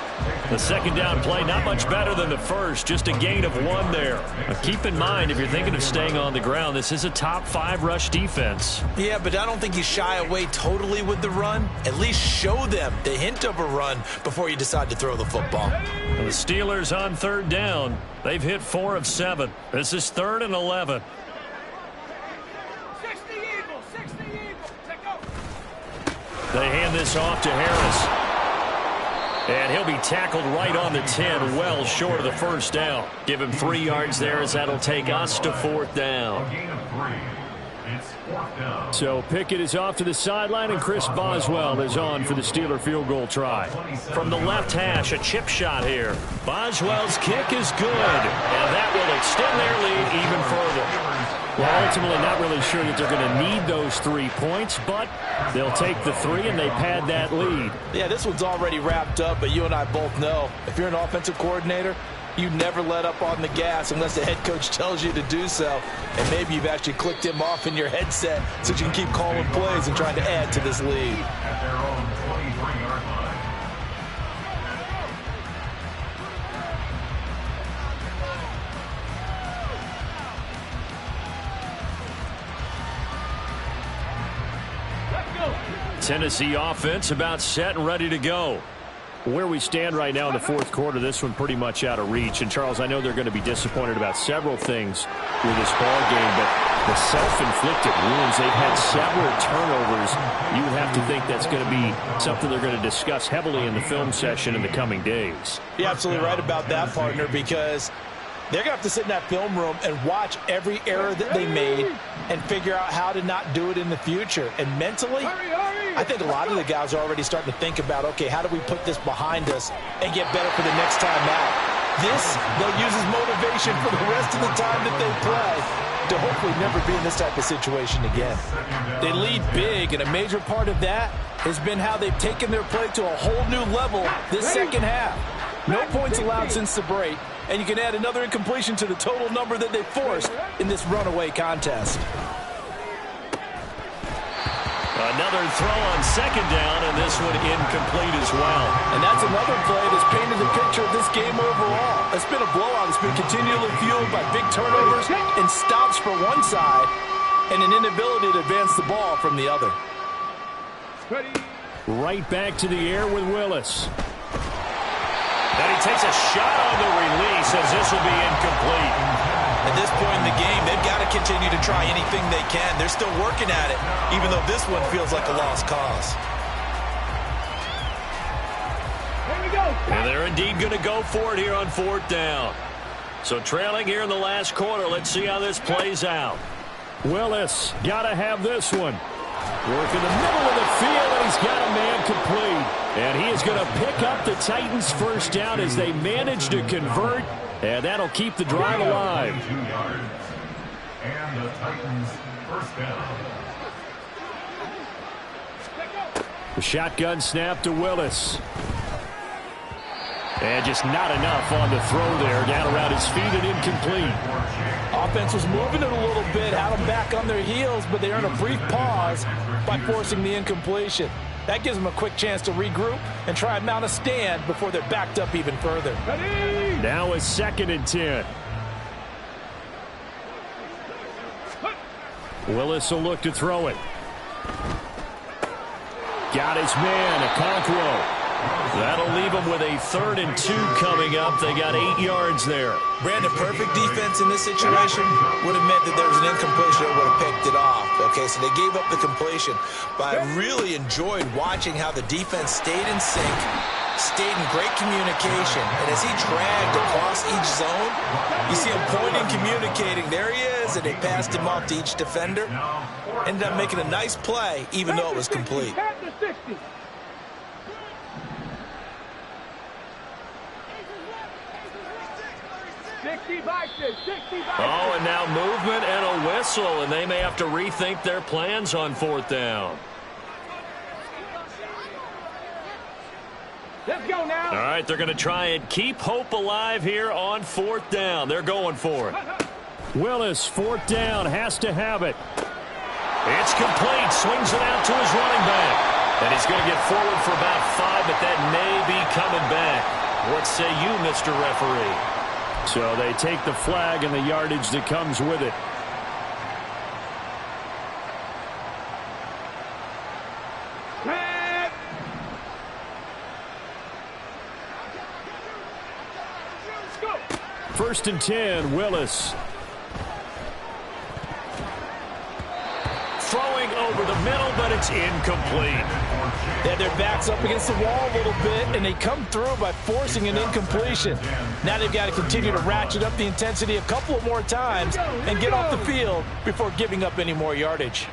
The second down play, not much better than the first, just a gain of 1 there. Now keep in mind, if you're thinking of staying on the ground, this is a top 5 rush defense. Yeah, but I don't think you shy away totally with the run. At least show them the hint of a run before you decide to throw the football. And the Steelers on 3rd down. They've hit 4 of 7. This is 3rd and 11. 60 Eagles, 60 Eagles. Take off. They hand this off to Harris. And he'll be tackled right on the 10, well short of the first down. Give him 3 yards there, as that'll take us to 4th down. A gain of 3. It's 4th down. So Pickett is off to the sideline, and Chris Boswell is on for the Steeler field goal try. From the left hash, a chip shot here. Boswell's kick is good, and that will extend their lead even further. Well, ultimately not really sure that they're going to need those 3 points, but they'll take the 3 and they pad that lead. Yeah, this one's already wrapped up, but you and I both know if you're an offensive coordinator, you never let up on the gas unless the head coach tells you to do so. And maybe you've actually clicked him off in your headset so you can keep calling plays and trying to add to this lead. At their own 23-yard line. Tennessee offense about set and ready to go. Where we stand right now in the 4th quarter, this one pretty much out of reach. And, Charles, I know they're going to be disappointed about several things with this ball game, but the self-inflicted wounds, they've had several turnovers. You would have to think that's going to be something they're going to discuss heavily in the film session in the coming days. You're absolutely right about that, partner, because they're going to have to sit in that film room and watch every error that they made and figure out how to not do it in the future. And mentally, I think a lot of the guys are already starting to think about, okay, how do we put this behind us and get better for the next time out? This, they'll use as motivation for the rest of the time that they play to hopefully never be in this type of situation again. They lead big, and a major part of that has been how they've taken their play to a whole new level this second half. No points allowed since the break, and you can add another incompletion to the total number that they forced in this runaway contest. Another throw on 2nd down, and this one incomplete as well. And that's another play that's painted the picture of this game overall. It's been a blowout. It's been continually fueled by big turnovers and stops for one side and an inability to advance the ball from the other. Right back to the air with Willis. And he takes a shot on the release, as this will be incomplete. At this point in the game, they've got to continue to try anything they can. They're still working at it, even though this one feels like a lost cause. Here we go. And they're indeed going to go for it here on 4th down. So trailing here in the last quarter, let's see how this plays out. Willis got to have this one. Work in the middle of the field, and he's got a man complete. And he is going to pick up the Titans' first down as they manage to convert. And that'll keep the drive alive. 2 yards. And the Titans first down. The shotgun snap to Willis. And just not enough on the throw there. Down around his feet and incomplete. Offense was moving it a little bit, had them back on their heels, but they earned a brief pause by forcing the incompletion. That gives them a quick chance to regroup and try and mount a stand before they're backed up even further. Now it's 2nd and 10. Willis will look to throw it. Got his man, Okonkwo. That'll leave them with a 3rd and 2 coming up. They got 8 yards there. Brandon, perfect defense in this situation would have meant that there was an incompletion that would have picked it off. Okay, so they gave up the completion. But I really enjoyed watching how the defense stayed in sync, stayed in great communication. And as he dragged across each zone, you see him pointing, communicating. There he is, and they passed him off to each defender. Ended up making a nice play, even though it was complete. 60 boxes, 60 boxes. Oh, and now movement and a whistle, and they may have to rethink their plans on 4th down. Let's go now. All right, they're going to try and keep hope alive here on 4th down. They're going for it. Willis, 4th down, has to have it. It's complete. Swings it out to his running back. And he's going to get forward for about 5, but that may be coming back. What say you, Mr. Referee? So they take the flag and the yardage that comes with it. First and 10, Willis. Throwing over the middle, but it's incomplete. They had their backs up against the wall a little bit, and they come through by forcing an incompletion. Now they've got to continue to ratchet up the intensity a couple of more times and get off the field before giving up any more yardage.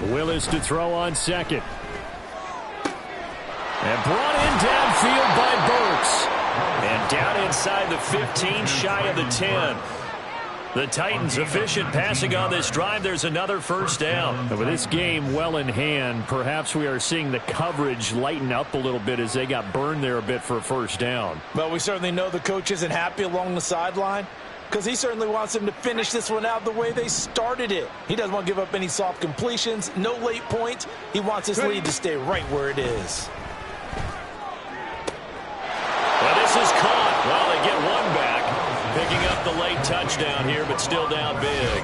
Willis to throw on 2nd. And brought in downfield by Burks. And down inside the 15, shy of the 10. The Titans efficient passing on this drive. There's another 1st down. With this game well in hand, perhaps we are seeing the coverage lighten up a little bit as they got burned there a bit for a 1st down. Well, we certainly know the coach isn't happy along the sideline because he certainly wants them to finish this one out the way they started it. He doesn't want to give up any soft completions, no late points. He wants his lead to stay right where it is. Well, this is caught. Well, they get one back. Picking up the late touchdown here, but still down big.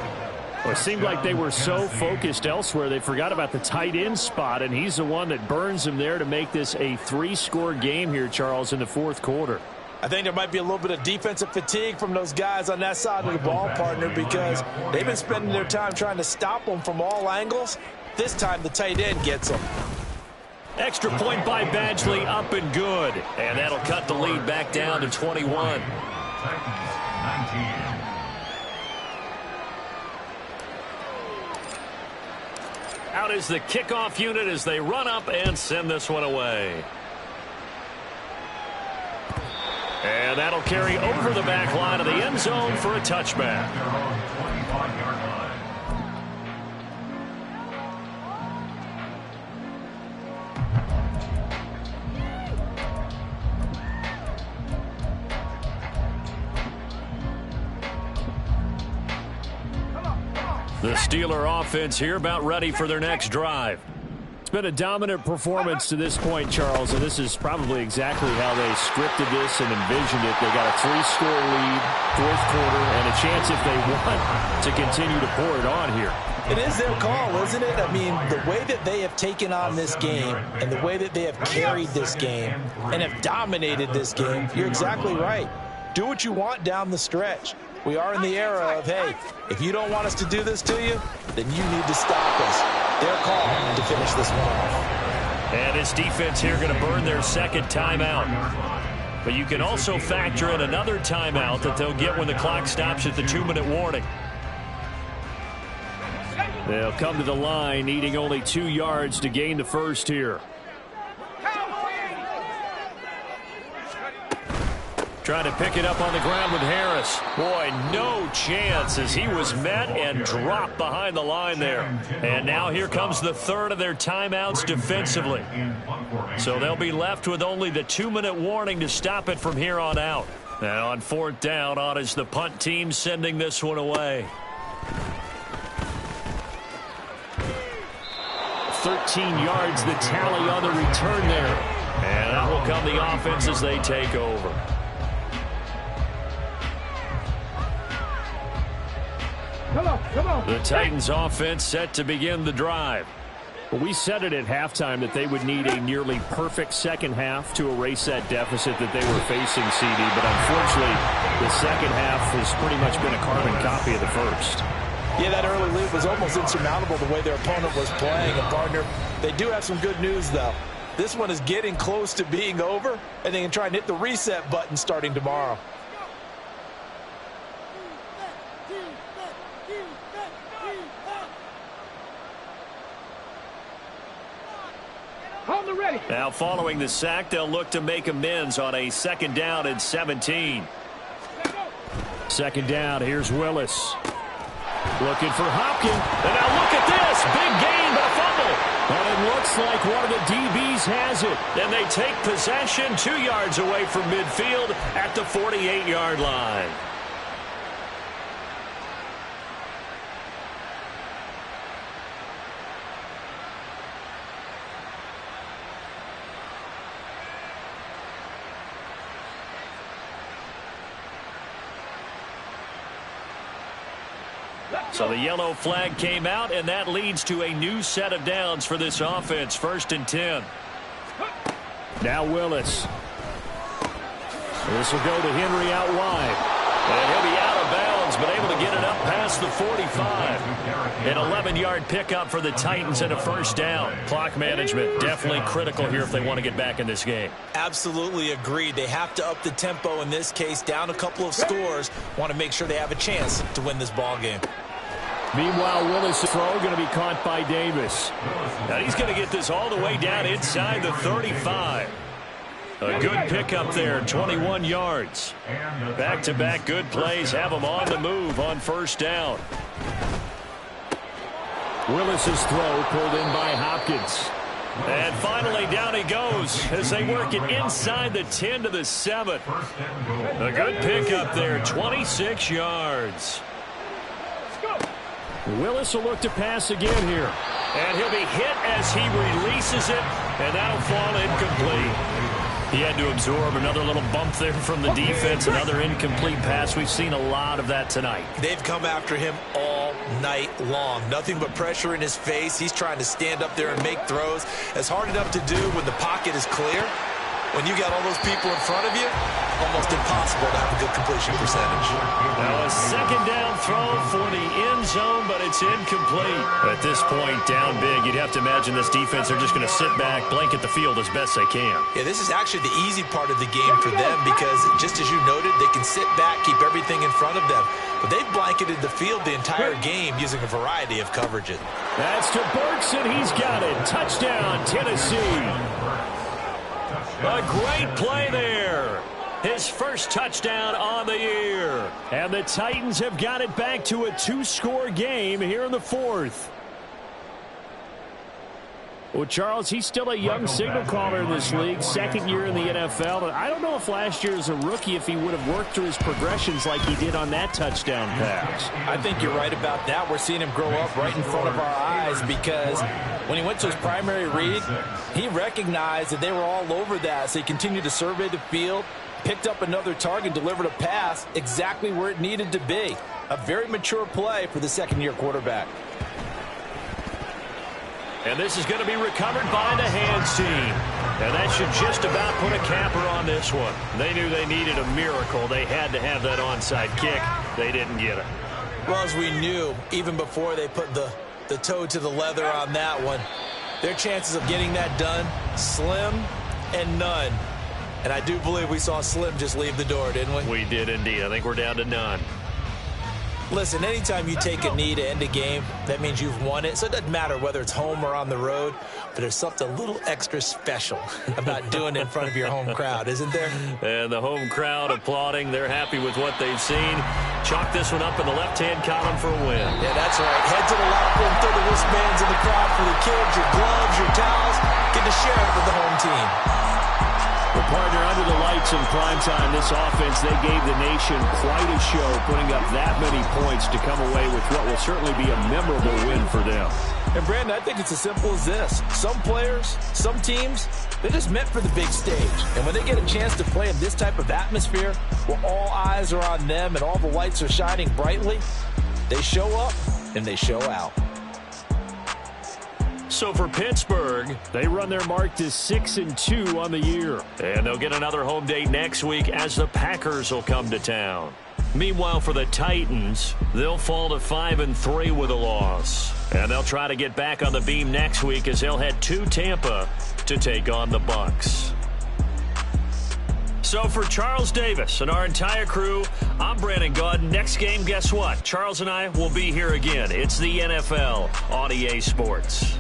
Well, it seemed like they were so focused elsewhere, they forgot about the tight end spot, and he's the one that burns him there to make this a 3-score game here, Charles, in the 4th quarter. I think there might be a little bit of defensive fatigue from those guys on that side of the ball, partner, because they've been spending their time trying to stop them from all angles. This time, the tight end gets them. Extra point by Badgley, up and good. And that'll cut the lead back down to 21. Out is the kickoff unit as they run up and send this one away. And that'll carry over the back line of the end zone for a touchback. The Steeler offense here about ready for their next drive. It's been a dominant performance to this point, Charles, and this is probably exactly how they scripted this and envisioned it. They got a 3-score lead, 4th quarter, and a chance if they want to continue to pour it on here. It is their call, isn't it? I mean, the way that they have taken on this game and the way that they have carried this game and have dominated this game, you're exactly right. Do what you want down the stretch. We are in the era of, hey, if you don't want us to do this to you, then you need to stop us. Their call to finish this one off. And this defense here going to burn their 2nd timeout. But you can also factor in another timeout that they'll get when the clock stops at the 2-minute warning. They'll come to the line needing only 2 yards to gain the 1st here. Trying to pick it up on the ground with Harris. Boy, no chance as he was met and dropped behind the line there. And now here comes the 3rd of their timeouts defensively. So they'll be left with only the 2-minute warning to stop it from here on out. And on 4th down, on is the punt team sending this one away. 13 yards the tally on the return there. And out will come the offense as they take over. Come on. The Titans offense set to begin the drive. We said it at halftime that they would need a nearly perfect second half to erase that deficit that they were facing, CD. But unfortunately, the second half has pretty much been a carbon copy of the first. Yeah, that early lead was almost insurmountable the way their opponent was playing. And, partner, they do have some good news, though. This one is getting close to being over, and they can try and hit the reset button starting tomorrow. Now following the sack, they'll look to make amends on a 2nd down and 17. 2nd down, here's Willis. Looking for Hopkins. And now look at this. Big gain, but a fumble. And it looks like one of the DBs has it. And they take possession 2 yards away from midfield at the 48-yard line. So the yellow flag came out, and that leads to a new set of downs for this offense. 1st and 10. Now Willis. This will go to Henry out wide. And he'll be out of bounds, but able to get it up past the 45. An 11-yard pickup for the Titans and a 1st down. Clock management definitely critical here if they want to get back in this game. Absolutely agreed. They have to up the tempo in this case, down a couple of scores. Want to make sure they have a chance to win this ball game. Meanwhile, Willis' throw going to be caught by Davis. Now he's going to get this all the way down inside the 35. A good pickup there, 21 yards. Back-to-back good plays have them on the move on 1st down. Willis' throw pulled in by Hopkins. And finally down he goes as they work it inside the 10 to the 7. A good pickup there, 26 yards. Willis will look to pass again here. And he'll be hit as he releases it, and that'll fall incomplete. He had to absorb another little bump there from the defense, another incomplete pass. We've seen a lot of that tonight. They've come after him all night long. Nothing but pressure in his face. He's trying to stand up there and make throws. It's hard enough to do when the pocket is clear. When you got all those people in front of you, almost impossible to have a good completion percentage. Now a 2nd down throw for the end zone, but it's incomplete. At this point, down big, you'd have to imagine this defense, they're just going to sit back, blanket the field as best they can. Yeah, this is actually the easy part of the game for them because, just as you noted, they can sit back, keep everything in front of them. But they've blanketed the field the entire game using a variety of coverages. That's to Burks, and he's got it. Touchdown, Tennessee. A great play there. His 1st touchdown on the year. And the Titans have got it back to a 2-score game here in the 4th. Well, Charles, he's still a young signal caller in this league, 2nd year in the NFL. But I don't know if last year as a rookie, if he would have worked through his progressions like he did on that touchdown pass. I think you're right about that. We're seeing him grow up right in front of our eyes because when he went to his primary read, he recognized that they were all over that. So he continued to survey the field, picked up another target, delivered a pass exactly where it needed to be. A very mature play for the 2nd-year quarterback. And this is going to be recovered by the hands team. And that should just about put a capper on this one. They knew they needed a miracle. They had to have that onside kick. They didn't get it. Well, as we knew, even before they put the toe to the leather on that one, their chances of getting that done, slim and none. And I do believe we saw Slim just leave the door, didn't we? We did indeed. I think we're down to none. Listen, anytime you take a knee to end a game, that means you've won it. So it doesn't matter whether it's home or on the road, but there's something a little extra special about doing it in front of your home crowd, isn't there? And the home crowd applauding. They're happy with what they've seen. Chalk this one up in the left-hand column for a win. Yeah, that's right. Head to the locker room, throw the wristbands in the crowd for the kids, your gloves, your towels. Get to share it with the home team. Well, partner, under the lights in primetime, this offense, they gave the nation quite a show, putting up that many points to come away with what will certainly be a memorable win for them. And, Brandon, I think it's as simple as this. Some players, some teams, they're just meant for the big stage. And when they get a chance to play in this type of atmosphere, where all eyes are on them and all the lights are shining brightly, they show up and they show out. So for Pittsburgh, they run their mark to 6-2 on the year. And they'll get another home date next week as the Packers will come to town. Meanwhile, for the Titans, they'll fall to 5-3 with a loss. And they'll try to get back on the beam next week as they'll head to Tampa to take on the Bucs. So for Charles Davis and our entire crew, I'm Brandon Gaudin. Next game, guess what? Charles and I will be here again. It's the NFL on EA Sports.